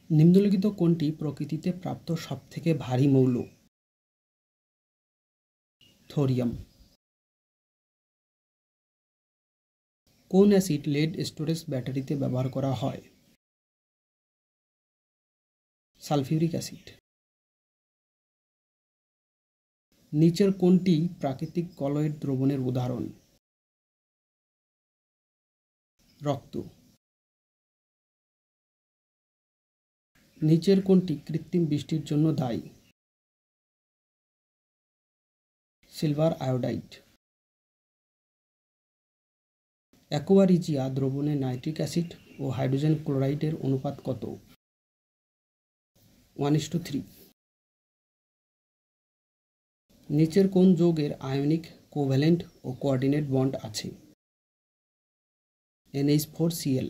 নিম্নলিখিত কোনটি প্রকৃতিতে প্রাপ্ত সবথেকে ভারী মৌল? থোরিয়াম। কোন অ্যাসিড লেড স্টোরেজ ব্যাটারিতে ব্যবহার করা হয়? Sulphuric acid. নিচের কোনটি প্রাকৃতিক কলয়েড দ্রবণের উদাহরণ? রক্ত। নিচের কোনটি কৃত্রিম বৃষ্টির জন্য দায়ী? Silver iodide. অ্যাকোয়া রিজিয়া দ্রবণে নাইট্রিক অ্যাসিড ও হাইড্রোজেন ক্লোরাইডের অনুপাত কত? 1:3। নিচের কোন যৌগের আয়নিক, কোভ্যালেন্ট ও কোঅর্ডিনেট বন্ড আছে? NH4Cl।